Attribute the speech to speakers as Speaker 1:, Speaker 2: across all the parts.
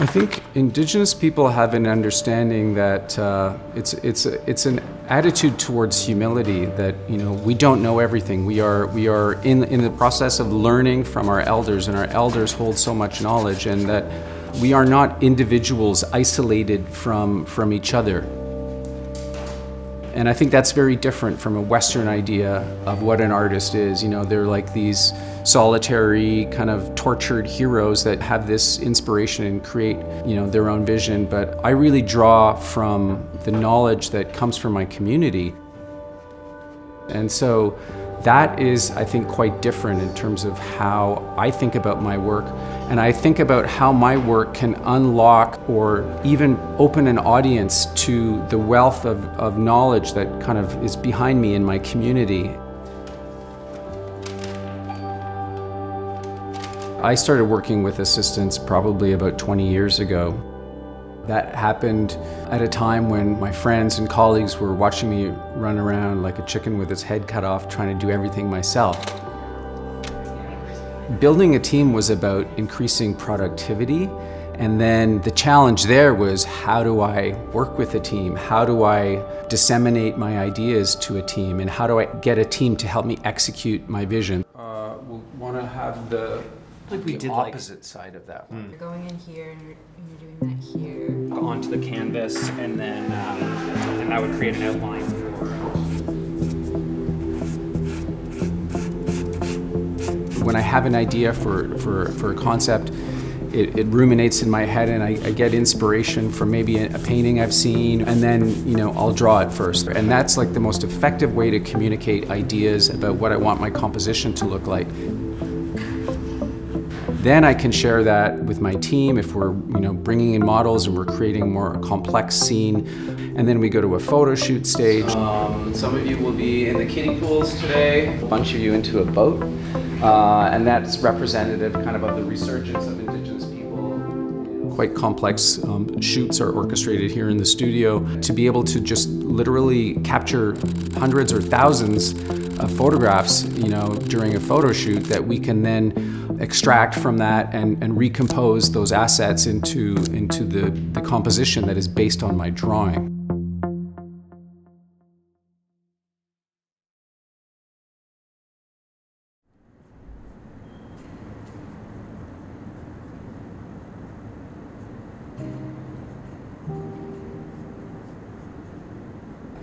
Speaker 1: I think Indigenous people have an understanding that it's an attitude towards humility, that we don't know everything. We are in the process of learning from our elders, and our elders hold so much knowledge, and that we are not individuals isolated from each other. And I think that's very different from a Western idea of what an artist is. They're like these solitary, kind of tortured heroes that have this inspiration and create, their own vision. But I really draw from the knowledge that comes from my community. And so that is, I think, quite different in terms of how I think about my work. And I think about how my work can unlock or even open an audience to the wealth of knowledge that kind of is behind me in my community. I started working with assistants probably about 20 years ago. That happened at a time when my friends and colleagues were watching me run around like a chicken with its head cut off, trying to do everything myself. Building a team was about increasing productivity, and then the challenge there was, how do I work with a team? How do I disseminate my ideas to a team? And how do I get a team to help me execute my vision? We'll want to have the opposite side of that one.
Speaker 2: You're going in here and you're doing that here.
Speaker 3: Onto the canvas, and then and that would create an outline for.
Speaker 1: When I have an idea for a concept, it ruminates in my head, and I get inspiration from maybe a painting I've seen, and then I'll draw it first. And that's like the most effective way to communicate ideas about what I want my composition to look like. Then I can share that with my team if we're bringing in models and we're creating a more complex scene. And then we go to a photo shoot stage. Some of you will be in the kiddie pools today, a bunch of you into a boat. And that's representative kind of the resurgence of Indigenous people. Quite complex shoots are orchestrated here in the studio to be able to just literally capture hundreds or thousands of photographs during a photo shoot that we can then extract from that and recompose those assets into the composition that is based on my drawing.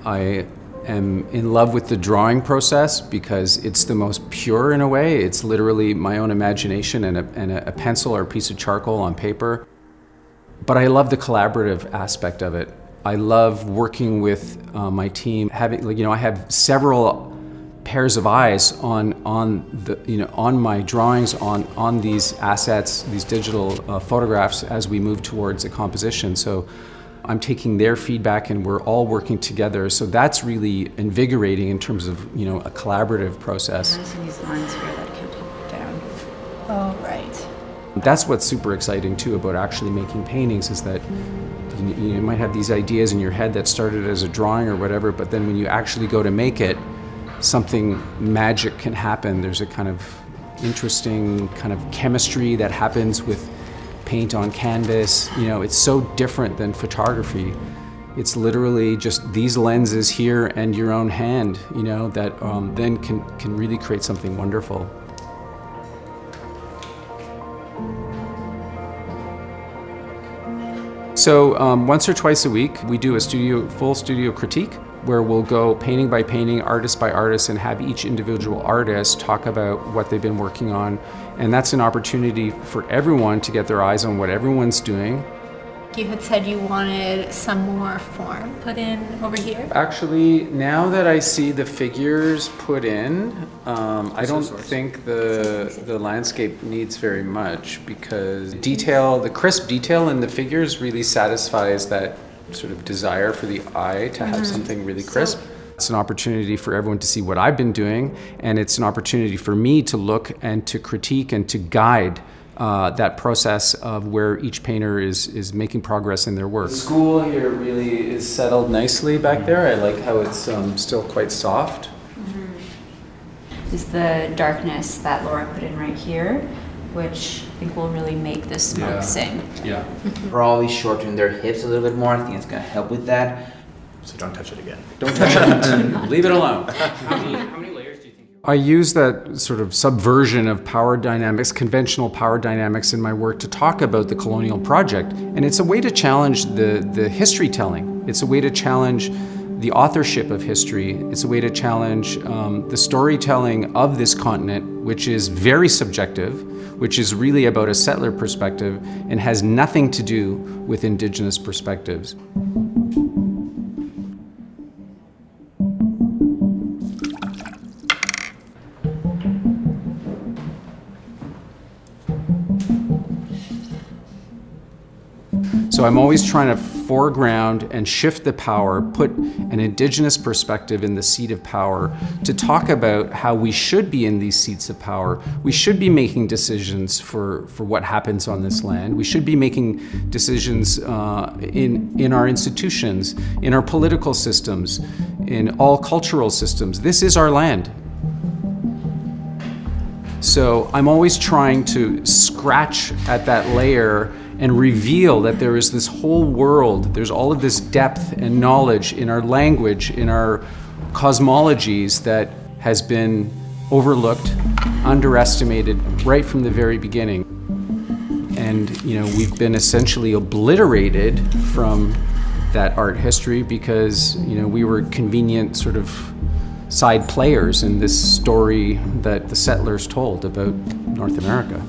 Speaker 1: I am in love with the drawing process because it's the most pure in a way. It's literally my own imagination and a pencil or a piece of charcoal on paper. But I love the collaborative aspect of it. I love working with my team. I have several pairs of eyes on my drawings, on these assets, these digital photographs as we move towards a composition. So I'm taking their feedback and we're all working together. So that's really invigorating in terms of, a collaborative process.
Speaker 2: Noticing these lines here that can't take down. Oh, right.
Speaker 1: That's what's super exciting too about actually making paintings, is that you might have these ideas in your head that started as a drawing or whatever, but then when you actually go to make it, something magic can happen. There's a kind of interesting kind of chemistry that happens with paint on canvas. It's so different than photography. It's literally just these lenses here and your own hand, that then can really create something wonderful. So once or twice a week, we do a full studio critique, where we'll go painting by painting, artist by artist, and have each individual artist talk about what they've been working on. And that's an opportunity for everyone to get their eyes on what everyone's doing.
Speaker 2: You had said you wanted some more form put in over here?
Speaker 1: Actually, now that I see the figures put in, I don't think the landscape needs very much, because the crisp detail in the figures really satisfies that sort of desire for the eye to have something really crisp. It's an opportunity for everyone to see what I've been doing, and it's an opportunity for me to look and to critique and to guide that process of where each painter is making progress in their work. The school here really is settled nicely back there. I like how it's still quite soft.
Speaker 2: Is the darkness that Laura put in right here,
Speaker 4: which I think will really make the smoke sing.
Speaker 1: Yeah.
Speaker 5: Probably shorten their hips a little bit more. I think it's gonna help with that.
Speaker 6: So don't touch it again.
Speaker 5: Don't touch it.
Speaker 3: Leave it alone. How many layers do you think you
Speaker 1: I use that sort of subversion of power dynamics, conventional power dynamics in my work to talk about the colonial project. And it's a way to challenge the history telling. It's a way to challenge the authorship of history. It's a way to challenge the storytelling of this continent, which is very subjective, which is really about a settler perspective and has nothing to do with Indigenous perspectives. So I'm always trying to foreground and shift the power, put an Indigenous perspective in the seat of power to talk about how we should be in these seats of power. We should be making decisions for what happens on this land. We should be making decisions in our institutions, in our political systems, in all cultural systems. This is our land. So I'm always trying to scratch at that layer and reveal that there is this whole world, there's all of this depth and knowledge in our language, in our cosmologies that has been overlooked, underestimated right from the very beginning. And we've been essentially obliterated from that art history because we were convenient sort of side players in this story that the settlers told about North America.